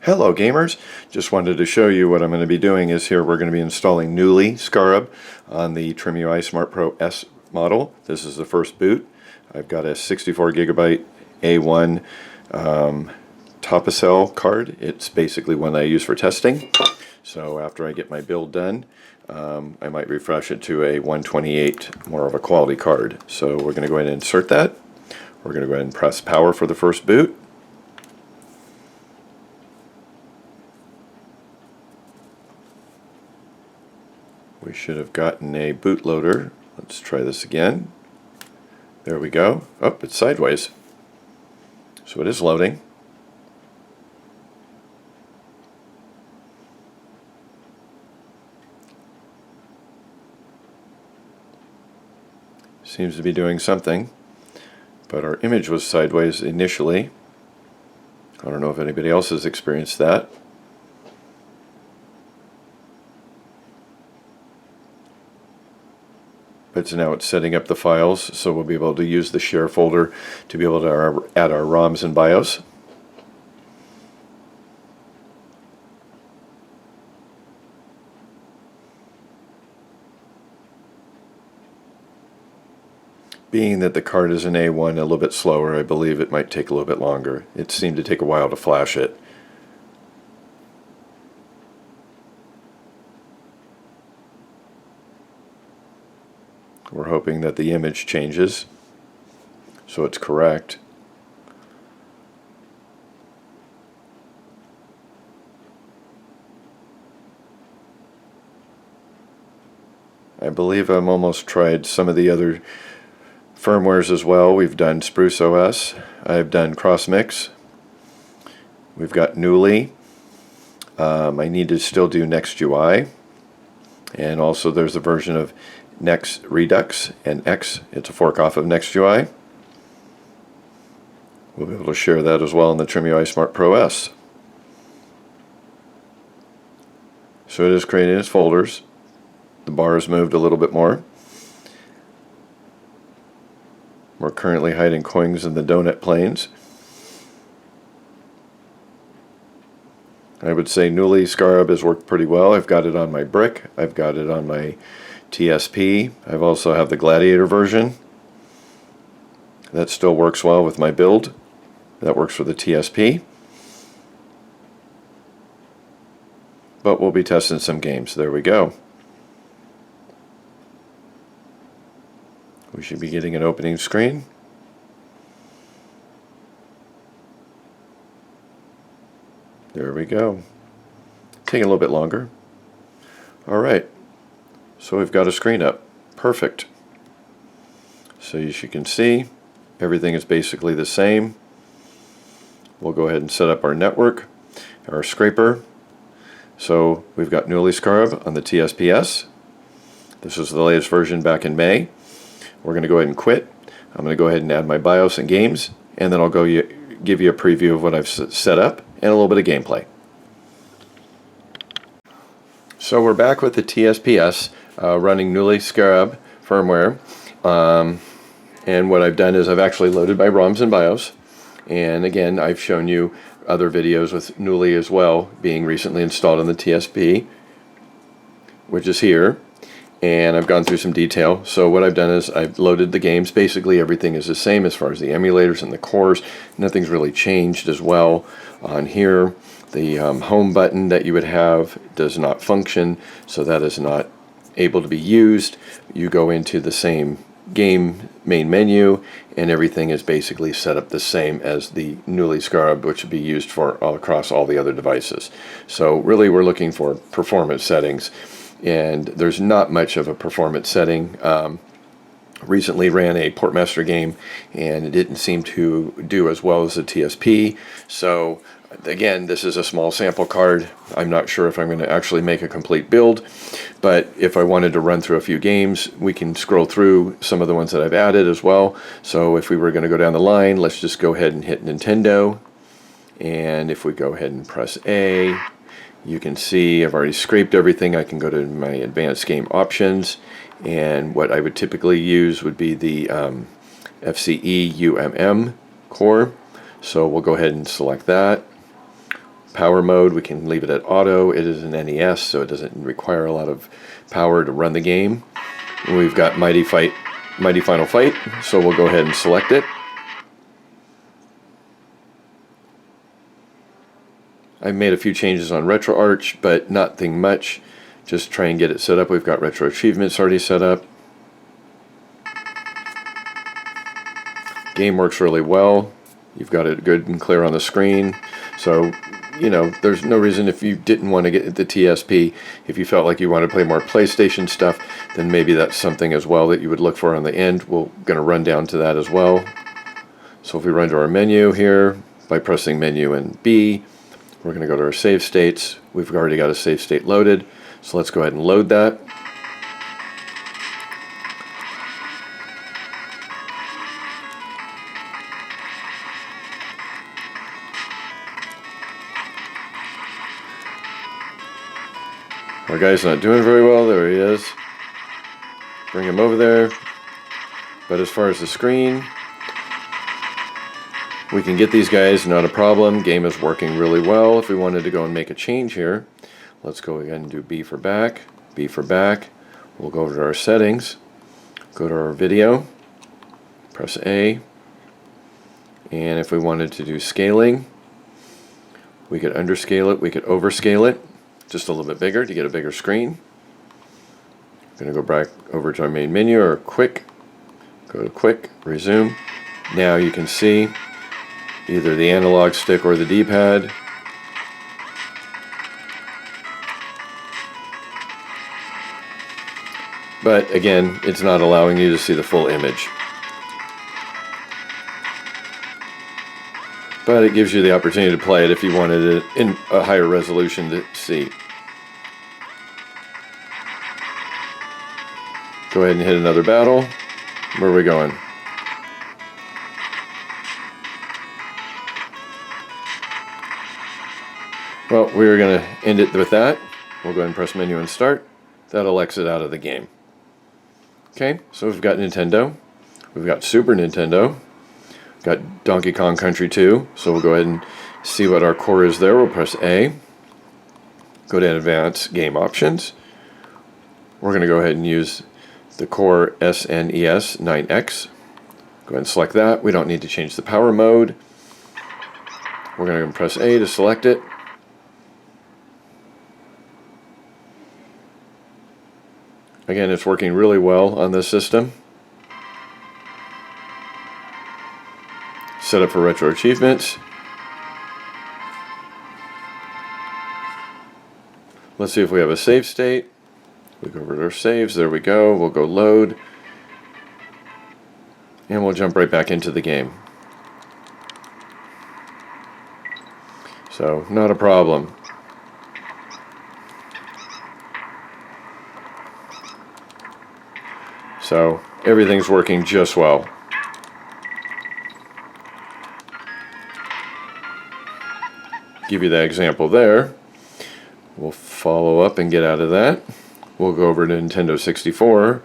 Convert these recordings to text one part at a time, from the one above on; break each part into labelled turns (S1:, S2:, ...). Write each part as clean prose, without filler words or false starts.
S1: Hello gamers, just wanted to show you what I'm going to be doing is here we're going to be installing Knulli Scarab on the Trimui Smart Pro-S model. This is the first boot. I've got a 64GB A1 top-of-cell card. It's basically one I use for testing. So after I get my build done, I might refresh it to a 128, more of a quality card. So we're going to go ahead and insert that. We're going to go ahead and press power for the first boot. We should have gotten a bootloader. Let's try this again. There we go. Oh, it's sideways. So it is loading. Seems to be doing something. But our image was sideways initially. I don't know if anybody else has experienced that. But now it's setting up the files, so we'll be able to use the share folder to be able to add our ROMs and BIOS. Being that the card is an A1, a little bit slower, I believe it might take a little bit longer. It seemed to take a while to flash it. We're hoping that the image changes so it's correct. I believe I'm almost tried some of the other firmwares as well. We've done Spruce OS, I've done CrossMix, we've got Knulli. I need to still do NextUI, and also there's a version of Next Redux and X. It's a fork off of NextUI. We'll be able to share that as well in the Trimui Smart Pro-S. So it is creating its folders. The bar has moved a little bit more. We're currently hiding coins in the donut planes. I would say Knulli Scarab has worked pretty well. I've got it on my brick. I've got it on my TSP. I've also have the Gladiator version. That still works well with my build. That works for the TSP. But we'll be testing some games. There we go. We should be getting an opening screen. There we go. Taking a little bit longer. Alright. So we've got a screen up. Perfect. So as you can see, everything is basically the same. We'll go ahead and set up our network, our scraper. So we've got Knulli Scarab on the TSP-S. This is the latest version back in May. We're going to go ahead and quit. I'm going to go ahead and add my BIOS and games, and then I'll give you a preview of what I've set up and a little bit of gameplay. So we're back with the TSP-S running Knulli Scarab firmware, and what I've done is I've actually loaded my ROMs and BIOS, and again I've shown you other videos with Knulli as well being recently installed on the TSP, which is here, and I've gone through some detail. So what I've done is I've loaded the games. Basically everything is the same as far as the emulators and the cores. Nothing's really changed as well on here. The home button that you would have does not function, so that is not able to be used. You go into the same game main menu, and everything is basically set up the same as the Knulli Scarab, which would be used for all across all the other devices. So really we're looking for performance settings, and there's not much of a performance setting. Recently ran a Portmaster game, and it didn't seem to do as well as the TSP. So again, this is a small sample card. I'm not sure if I'm going to actually make a complete build, but if I wanted to run through a few games, we can scroll through some of the ones that I've added as well. So if we were going to go down the line, let's just go ahead and hit Nintendo, and if we go ahead and press A, you can see I've already scraped everything. I can go to my advanced game options, and what I would typically use would be the FCE UMM core. So we'll go ahead and select that. power mode. We can leave it at auto. It is an NES, so it doesn't require a lot of power to run the game. And we've got Mighty Final Fight, so we'll go ahead and select it. I've made a few changes on RetroArch, but nothing much. Just try and get it set up. We've got Retro Achievements already set up. Game works really well. You've got it good and clear on the screen. So, you know, there's no reason if you didn't want to get the TSP, if you felt like you wanted to play more PlayStation stuff, then maybe that's something as well that you would look for on the end. We're going to run down to that as well. So if we run to our menu here, by pressing menu and B, we're going to go to our save states. We've already got a save state loaded, so let's go ahead and load that. Our guy's not doing very well. There he is. Bring him over there. But as far as the screen, we can get these guys, not a problem. Game is working really well. If we wanted to go and make a change here, let's go ahead and do B for back, B for back. We'll go over to our settings, go to our video, press A, and if we wanted to do scaling, we could underscale it, we could overscale it, just a little bit bigger to get a bigger screen. I'm going to go back over to our main menu, or quick, go to quick, resume. Now you can see either the analog stick or the D-pad. But again, it's not allowing you to see the full image. But it gives you the opportunity to play it if you wanted it in a higher resolution to see. Go ahead and hit another battle. Where are we going? Well, we're going to end it with that. We'll go ahead and press menu and start. That'll exit out of the game. Okay, so we've got Nintendo. We've got Super Nintendo. We've got Donkey Kong Country 2. So we'll go ahead and see what our core is there. We'll press A. Go to Advanced Game Options. We're going to go ahead and use the core SNES 9X. Go ahead and select that. We don't need to change the power mode. We're going to press A to select it. Again, it's working really well on this system. Set up for retro achievements. Let's see if we have a save state. We go over to our saves. There we go. We'll go load. And we'll jump right back into the game. So, not a problem. So, everything's working just well. Give you that example there. We'll follow up and get out of that. We'll go over to Nintendo 64.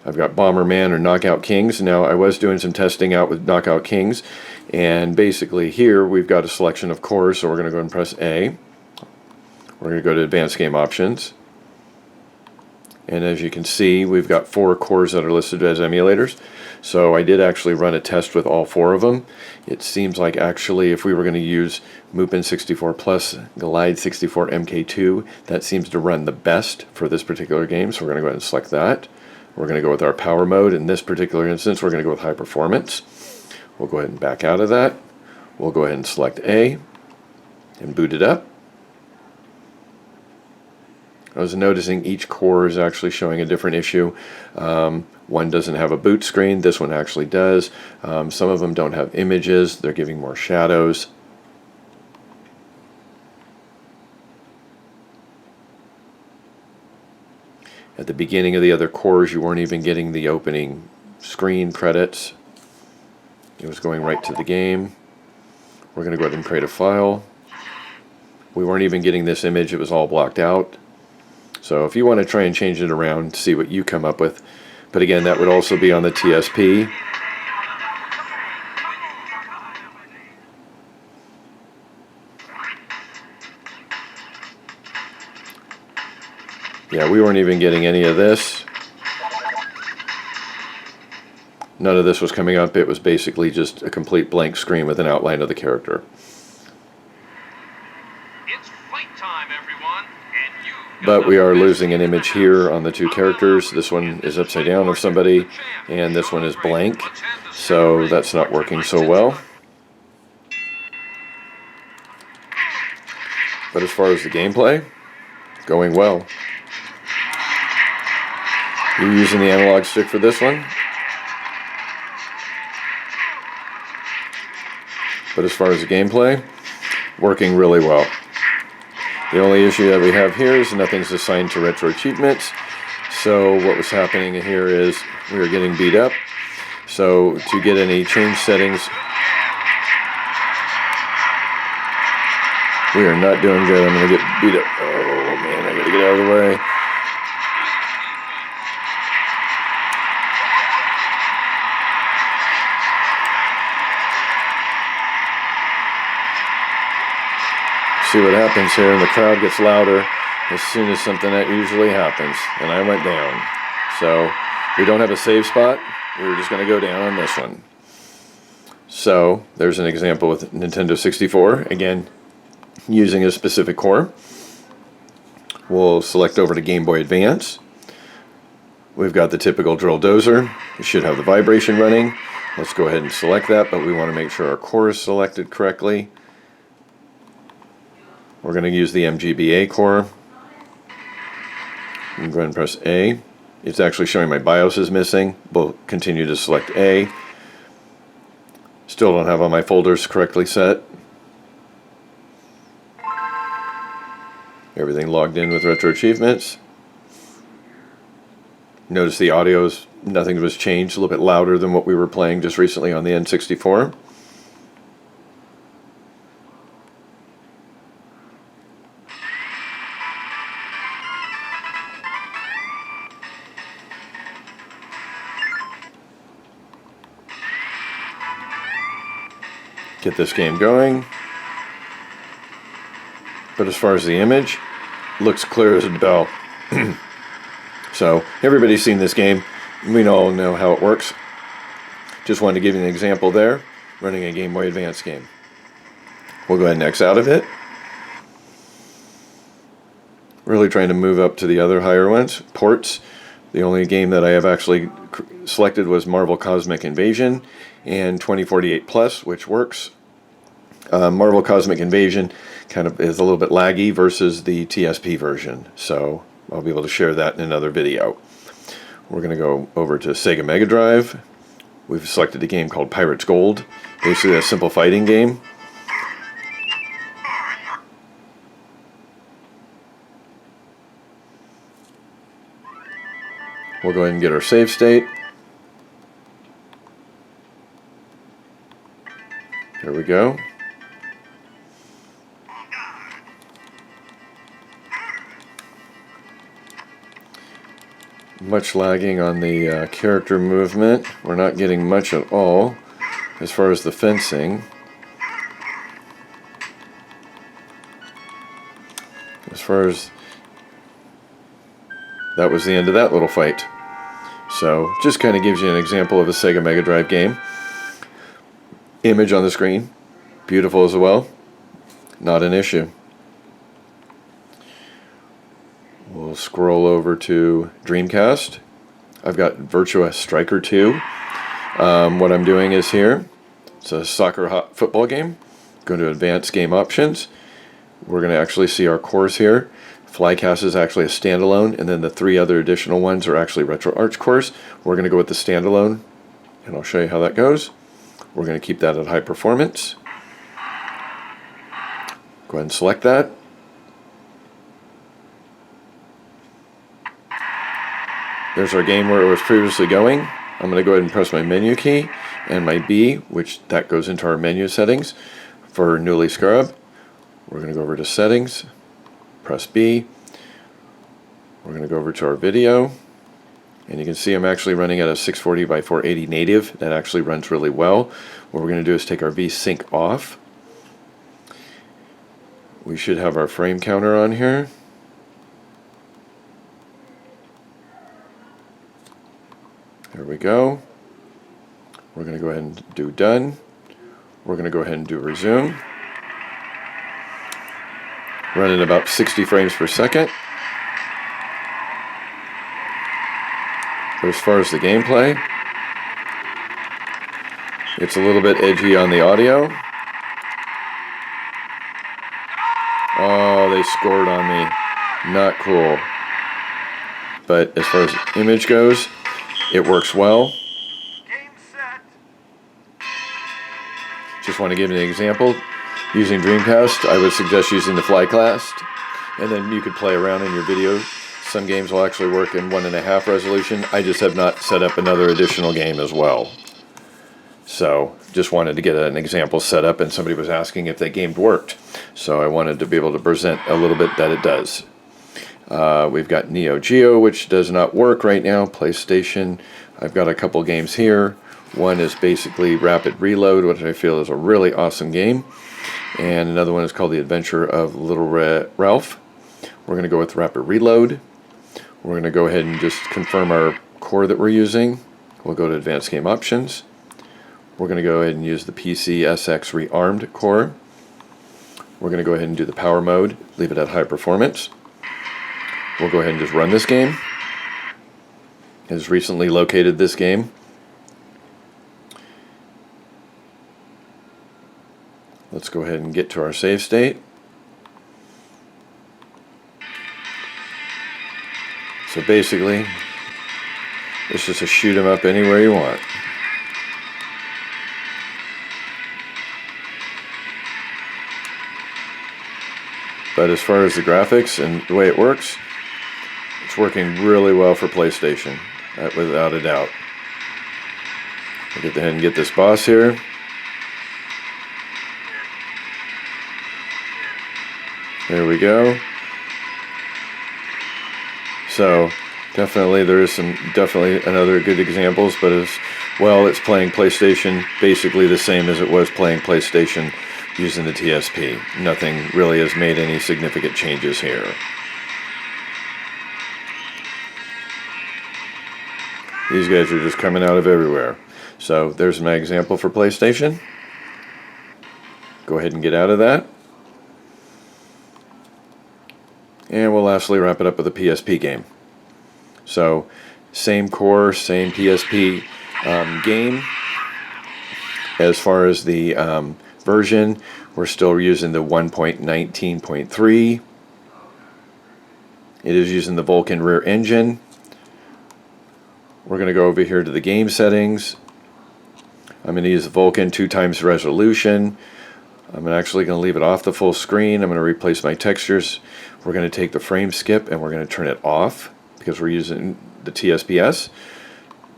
S1: I've got Bomberman or Knockout Kings. Now, I was doing some testing out with Knockout Kings, and basically here we've got a selection of cores, so we're going to go and press A. We're going to go to Advanced Game Options. And as you can see, we've got 4 cores that are listed as emulators. So I did actually run a test with all 4 of them. It seems like actually if we were going to use Mupen 64 Plus Glide 64 MK2, that seems to run the best for this particular game. So we're going to go ahead and select that. We're going to go with our power mode. In this particular instance, we're going to go with high performance. We'll go ahead and back out of that. We'll go ahead and select A and boot it up. I was noticing each core is actually showing a different issue. One doesn't have a boot screen. This one actually does. Some of them don't have images. They're giving more shadows. At the beginning of the other cores, you weren't even getting the opening screen credits. It was going right to the game. We're going to go ahead and create a file. We weren't even getting this image. It was all blocked out. So if you want to try and change it around, see what you come up with. But again, that would also be on the TSP. Yeah, we weren't even getting any of this. None of this was coming up. It was basically just a complete blank screen with an outline of the character.
S2: It's fight time, everyone, and you
S1: But we are losing an image here on the two characters. This one is upside down of somebody, and this one is blank. So that's not working so well. But as far as the gameplay, going well. You're using the analog stick for this one. But as far as the gameplay, working really well. The only issue that we have here is nothing's assigned to retro achievements. So what was happening here is we were getting beat up. So to get any change settings, we are not doing good. I'm going to get beat up. Oh man, I got to get out of the way. See what happens here, and the crowd gets louder as soon as something that usually happens, and I went down. So we don't have a save spot. We were just going to go down on this one. So there's an example with Nintendo 64. Again, using a specific core. We'll select over to Game Boy Advance. We've got the typical drill dozer. We should have the vibration running. Let's go ahead and select that, but we want to make sure our core is selected correctly. We're going to use the MGBA core. I'm going to go ahead and press A. It's actually showing my BIOS is missing. We'll continue to select A. Still don't have all my folders correctly set. Everything logged in with retro achievements. Notice the audio's, nothing was changed, a little bit louder than what we were playing just recently on the N64. Get this game going. But as far as the image, looks clear as a bell. So everybody's seen this game. We all know how it works. Just wanted to give you an example there, running a Game Boy Advance game. We'll go ahead and X out of it. Really trying to move up to the other higher ones. Ports. The only game that I have actually selected was Marvel Cosmic Invasion and 2048 Plus, which works. Marvel Cosmic Invasion kind of is a little bit laggy versus the TSP version, so I'll be able to share that in another video. We're going to go over to Sega Mega Drive. We've selected a game called Pirates Gold, basically a simple fighting game. We'll go ahead and get our save state. There we go. Much lagging on the character movement. We're not getting much at all as far as the fencing. As far as that was the end of that little fight. So just kind of gives you an example of a Sega Mega Drive game. Image on the screen, beautiful as well, not an issue. We'll scroll over to Dreamcast. I've got Virtua Striker 2. What I'm doing is here, it's a soccer football game. Go to Advanced Game Options. We're going to actually see our cores here. Flycast is actually a standalone, and then the three other additional ones are actually RetroArch cores. We're going to go with the standalone, and I'll show you how that goes. We're going to keep that at high performance. Go ahead and select that. There's our game where it was previously going. I'm going to go ahead and press my menu key and my B, which that goes into our menu settings for Knulli Scarab. We're going to go over to settings, press B. We're going to go over to our video, and you can see I'm actually running at a 640 by 480 native. That actually runs really well. What we're going to do is take our V-Sync off. We should have our frame counter on here. There we go. We're going to go ahead and do done. We're going to go ahead and do resume. Running about 60 frames per second. But as far as the gameplay, it's a little bit edgy on the audio. Oh, they scored on me. Not cool. But as far as image goes, it works well.
S2: Game set.
S1: Just want to give you an example. Using Dreamcast, I would suggest using the FlyCast, and then you could play around in your video. Some games will actually work in 1.5 resolution. I just have not set up another additional game as well. So, just wanted to get an example set up, and somebody was asking if that game worked. So I wanted to be able to present a little bit that it does. We've got Neo Geo, which does not work right now. PlayStation. I've got a couple games here. One is basically Rapid Reload, which I feel is a really awesome game. And another one is called The Adventure of Little Ralph. We're going to go with Rapid Reload. We're going to go ahead and just confirm our core that we're using. We'll go to Advanced Game Options. We're going to go ahead and use the PC-SX Rearmed core. We're going to go ahead and do the power mode, leave it at high performance. We'll go ahead and just run this game. It has recently located this game. Let's go ahead and get to our save state. So basically, it's just a shoot 'em up anywhere you want. But as far as the graphics and the way it works, it's working really well for PlayStation, without a doubt. I'll get ahead and get this boss here. There we go. So definitely there is definitely another good examples, but as well it's playing PlayStation basically the same as it was playing PlayStation using the TSP. Nothing really has made any significant changes here. These guys are just coming out of everywhere. So there's my example for PlayStation. Go ahead and get out of that. And we'll lastly wrap it up with a PSP game. So same core, same PSP game. As far as the version, we're still using the 1.19.3. It is using the Vulcan rear engine. We're going to go over here to the game settings. I'm going to use the Vulcan 2x resolution. I'm actually going to leave it off the full screen. I'm going to replace my textures. We're going to take the frame skip and we're going to turn it off because we're using the TSP-S.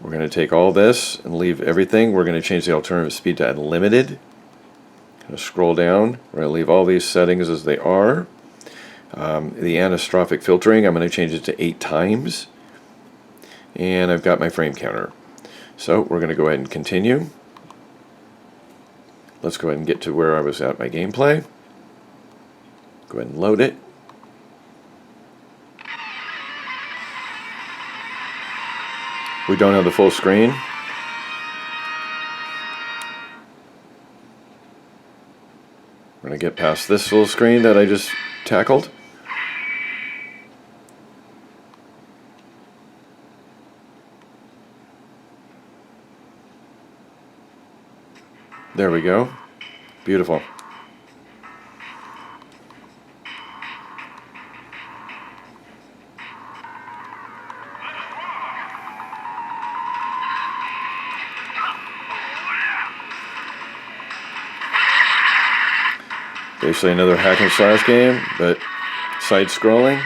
S1: We're going to take all this and leave everything. We're going to change the alternative speed to unlimited. Going to scroll down. We're going to leave all these settings as they are. The anisotropic filtering, I'm going to change it to 8 times. And I've got my frame counter. So we're going to go ahead and continue. Let's go ahead and get to where I was at my gameplay. Go ahead and load it. We don't have the full screen. We're going to get past this full screen that I just tackled. There we go. Beautiful. Basically another hack and slash game, but side-scrolling.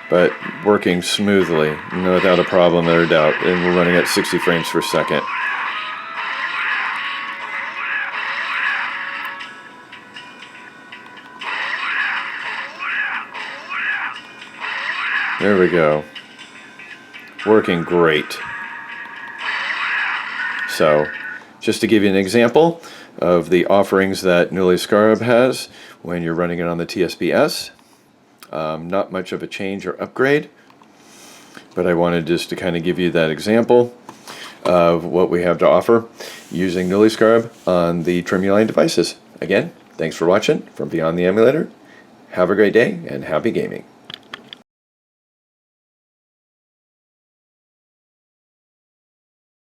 S1: But working smoothly, without a problem or a doubt, and we're running at 60 frames per second. There we go. Working great. So, just to give you an example of the offerings that Knulli Scarab has when you're running it on the TSP-S. Not much of a change or upgrade, but I wanted just to kind of give you that example of what we have to offer using Knulli Scarab on the Trimui line devices. Again, thanks for watching from Beyond the Emulator. Have a great day and happy gaming.